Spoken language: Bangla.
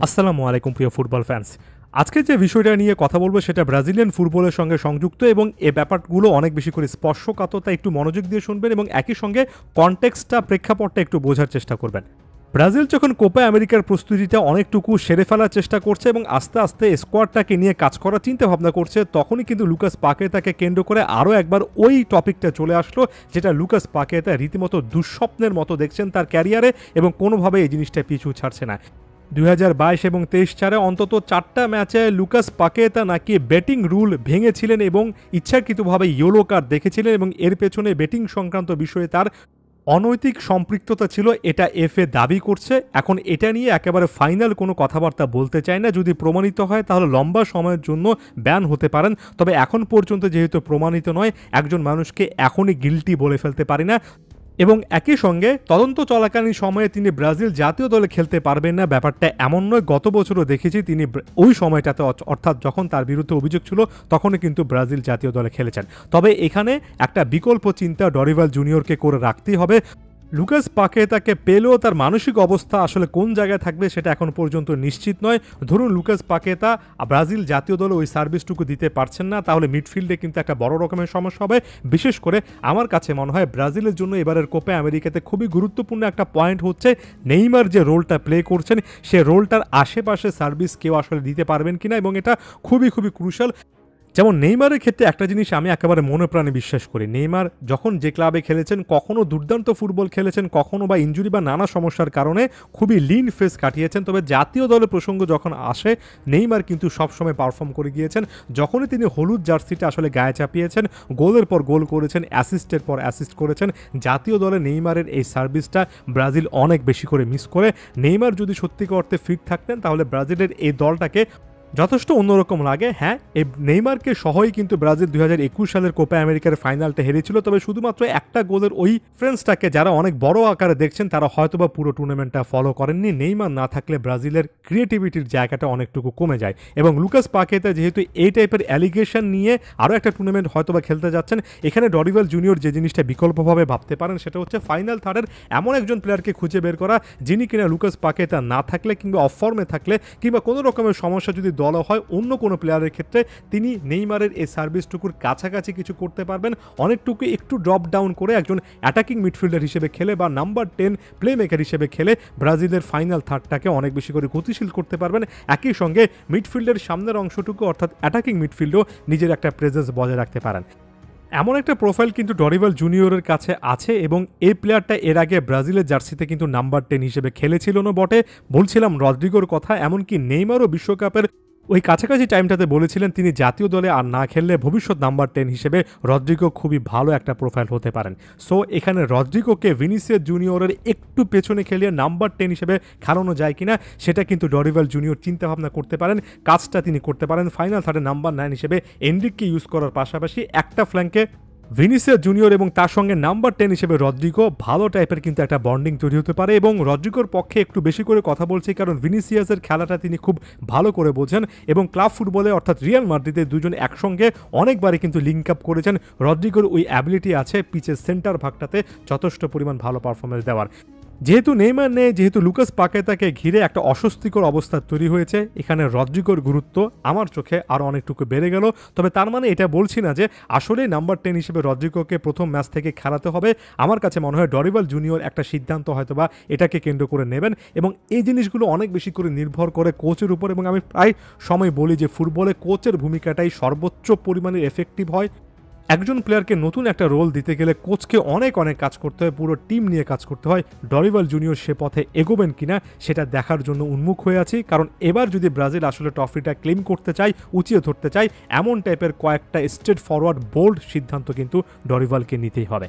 আসসালামু আলাইকুম প্রিয় ফুটবল ফ্যান্স। আজকে যে বিষয়টা নিয়ে কথা বলবো সেটা ব্রাজিলিয়ান ফুটবলের সঙ্গে সংযুক্ত এবং এ ব্যাপারগুলো অনেক বেশি করে স্পর্শকাতরতা একটু মনোযোগ দিয়ে শুনবেন এবং একই সঙ্গে কনটেক্সটটা প্রেক্ষাপটটা একটু বোঝার চেষ্টা করবেন। ব্রাজিল যখন কোপা আমেরিকার প্রস্তুতিটা অনেকটুকু সেরে ফেলার চেষ্টা করছে এবং আস্তে আস্তে স্কোয়াডটাকে নিয়ে কাজ করার চিন্তা ভাবনা করছে, তখনই কিন্তু লুকাস পাকেতাকে কেন্দ্র করে আরও একবার ওই টপিকটা চলে আসলো, যেটা লুকাস পাকেতা রীতিমতো দুঃস্বপ্নের মতো দেখছেন তার ক্যারিয়ারে এবং কোনোভাবে এই জিনিসটা পিছু ছাড়ছে না। 2022 এবং 23-4 অন্তত 4টা ম্যাচে লুকাস পাকেতা নাকি ব্যাটিং রুল ভেঙেছিলেন এবং ইচ্ছাকৃতভাবে ইয়েলো কার্ড দেখেছিলেন এবং এর পেছনে ব্যাটিং সংক্রান্ত বিষয়ে তার অনৈতিক সম্পৃক্ততা ছিল, এটা এফএ দাবি করছে। এখন এটা নিয়ে একেবারে ফাইনাল কোনো কথাবার্তা বলতে চায় না। যদি প্রমাণিত হয় তাহলে লম্বা সময়ের জন্য ব্যান হতে পারেন, তবে এখন পর্যন্ত যেহেতু প্রমাণিত নয়, একজন মানুষকে এখনই গিল্টি বলে ফেলতে পারি না। এবং একই সঙ্গে তদন্ত চলাকালীন সময়ে তিনি ব্রাজিল জাতীয় দলে খেলতে পারবেন না, ব্যাপারটা এমন নয়। গত বছরও দেখেছি তিনি ওই সময়টাতে, অর্থাৎ যখন তার বিরুদ্ধে অভিযোগ ছিল তখনই কিন্তু ব্রাজিল জাতীয় দলে খেলেছেন। তবে এখানে একটা বিকল্প চিন্তা ডরিভাল জুনিয়রকে করে রাখতেই হবে। লুকাস পাকেতাকে পেলেও তার মানসিক অবস্থা আসলে কোন জায়গায় থাকবে সেটা এখন পর্যন্ত নিশ্চিত নয়। ধরুন লুকাস পাকেতা ব্রাজিল জাতীয় দলে ওই সার্ভিসটুকু দিতে পারছেন না, তাহলে মিডফিল্ডে কিন্তু একটা বড় রকমের সমস্যা হবে। বিশেষ করে আমার কাছে মনে হয় ব্রাজিলের জন্য এবারের কোপা আমেরিকাতে খুবই গুরুত্বপূর্ণ একটা পয়েন্ট হচ্ছে নেইমার যে রোলটা প্লে করছেন সে রোলটার আশেপাশে সার্ভিস কেউ আসলে দিতে পারবেন কিনা, এবং এটা খুবই খুবই ক্রুশাল। যেমন নেইমারের ক্ষেত্রে একটা জিনিস আমি একেবারে মনে প্রাণে বিশ্বাস করি, নেইমার যখন যে ক্লাবে খেলেছেন কখনও দুর্দান্ত ফুটবল খেলেছেন, কখনও বা ইনজুরি বা নানা সমস্যার কারণে খুবই লিন ফেস কাটিয়েছেন, তবে জাতীয় দলের প্রসঙ্গ যখন আসে নেইমার কিন্তু সবসময় পারফর্ম করে গিয়েছেন। যখনই তিনি হলুদ জার্সিটা আসলে গায়ে চাপিয়েছেন, গোলের পর গোল করেছেন, অ্যাসিস্টের পর অ্যাসিস্ট করেছেন। জাতীয় দলে নেইমারের এই সার্ভিসটা ব্রাজিল অনেক বেশি করে মিস করে। নেইমার যদি সত্যিকার অর্থে ফিট থাকতেন তাহলে ব্রাজিলের এই দলটাকে যথেষ্ট অন্যরকম লাগে। হ্যাঁ, এই নেইমারকে সহই কিন্তু ব্রাজিল 2021 সালের কোপা আমেরিকার ফাইনালটা হেরেছিল, তবে শুধুমাত্র একটা গোলের ওই ফ্রেন্সটাকে যারা অনেক বড় আকারে দেখছেন তারা হয়তোবা পুরো টুর্নামেন্টটা ফলো করেননি। নেইমার না থাকলে ব্রাজিলের ক্রিয়েটিভিটির জায়গাটা অনেকটুকু কমে যায় এবং লুকাস পাকেতা যেহেতু এই টাইপের অ্যালিগেশন নিয়ে আরও একটা টুর্নামেন্ট হয়তোবা খেলতে যাচ্ছেন, এখানে ডরিভাল জুনিয়র যে জিনিসটা বিকল্পভাবে ভাবতে পারেন সেটা হচ্ছে ফাইনাল থার্ডের এমন একজন প্লেয়ারকে খুঁজে বের করা যিনি কিনা লুকাস পাকেতা না থাকলে কিংবা অফ ফর্মে থাকলে কিংবা কোনো রকমের সমস্যা যদি দল হয় অন্য কোনো প্লেয়ারের ক্ষেত্রে তিনি নেইমারের এই সার্ভিসটুকুর কাছাকাছি কিছু করতে পারবেন, অনেকটুকু একটু ড্রপ ডাউন করে একজন অ্যাটাকিং মিডফিল্ডার হিসেবে খেলে বা নাম্বার 10 প্লে মেকার হিসেবে খেলে ব্রাজিলের ফাইনাল থার্ডটাকে অনেক বেশি করে গতিশীল করতে পারবেন। একই সঙ্গে মিডফিল্ডের সামনের অংশটুকু অর্থাৎ অ্যাটাকিং মিডফিল্ডও নিজের একটা প্রেজেন্স বজায় রাখতে পারেন। এমন একটা প্রোফাইল কিন্তু ডরিভাল জুনিয়রের কাছে আছে এবং এই প্লেয়ারটা এর আগে ব্রাজিলের জার্সিতে কিন্তু নাম্বার 10 হিসেবে খেলেছিল না বটে। বলছিলাম রদ্রিগোর কথা, এমনকি নেইমারও বিশ্বকাপের ওই কাছাকাছি টাইমটাতে বলেছিলেন তিনি জাতীয় দলে আর না খেললে ভবিষ্যৎ নাম্বার 10 হিসেবে রদ্রিগো খুবই ভালো একটা প্রোফাইল হতে পারেন। সো এখানে রদ্রিগোকে ভিনিসিয়াস জুনিয়রের একটু পেছনে খেলিয়ে নাম্বার 10 হিসেবে খেলানো যায় কিনা সেটা কিন্তু ডরিভাল জুনিয়র চিন্তাভাবনা করতে পারেন। কাজটা তিনি করতে পারেন ফাইনাল থার্ডে নাম্বার 9 হিসেবে এনরিককে ইউজ করার পাশাপাশি একটা ফ্ল্যাঙ্কে ভিনিসিয়াস জুনিয়র এবং তার সঙ্গে নাম্বার 10 হিসেবে রদ্রিগো, ভালো টাইপের কিন্তু একটা বন্ডিং তৈরি হতে পারে। এবং রদ্রিগোর পক্ষে একটু বেশি করে কথা বলছি কারণ ভিনিসিয়াসের খেলাটা তিনি খুব ভালো করে বোঝেন এবং ক্লাব ফুটবলে অর্থাৎ রিয়াল মাদ্রিদে দুজন একসঙ্গে অনেকবারই কিন্তু লিঙ্ক আপ করেছেন। রদ্রিগোর ওই অ্যাবিলিটি আছে পিচের সেন্টার ভাগটাতে যথেষ্ট পরিমাণ ভালো পারফরমেন্স দেওয়ার। যেহেতু নেইমার নেই, যেহেতু লুকাস পাকেতাকে ঘিরে একটা অস্বস্তিকর অবস্থা তৈরি হয়েছে, এখানে রদ্রিগোর গুরুত্ব আমার চোখে আরও অনেকটুকু বেড়ে গেল। তবে তার মানে এটা বলছি না যে আসলেই নাম্বার 10 হিসেবে রদ্রিগোকে প্রথম ম্যাচ থেকে খেলাতে হবে। আমার কাছে মনে হয় ডরিভাল জুনিয়র একটা সিদ্ধান্ত হয়তোবা এটাকে কেন্দ্র করে নেবেন এবং এই জিনিসগুলো অনেক বেশি করে নির্ভর করে কোচের উপর। এবং আমি প্রায় সময় বলি যে ফুটবলে কোচের ভূমিকাটাই সর্বোচ্চ পরিমাণে এফেক্টিভ হয়। একজন প্লেয়ারকে নতুন একটা রোল দিতে গেলে কোচকে অনেক কাজ করতে হয়, পুরো টিম নিয়ে কাজ করতে হয়। ডরিভাল জুনিয়র সে পথে এগোবেন কিনা সেটা দেখার জন্য উন্মুখ হয়ে আছি, কারণ এবার যদি ব্রাজিল আসলে ট্রফিটা ক্লেম করতে চায়, উঁচিয়ে ধরতে চায়, এমন টাইপের কয়েকটা স্ট্রেট ফরওয়ার্ড বোল্ড সিদ্ধান্ত কিন্তু ডরিভালকে নিতেই হবে।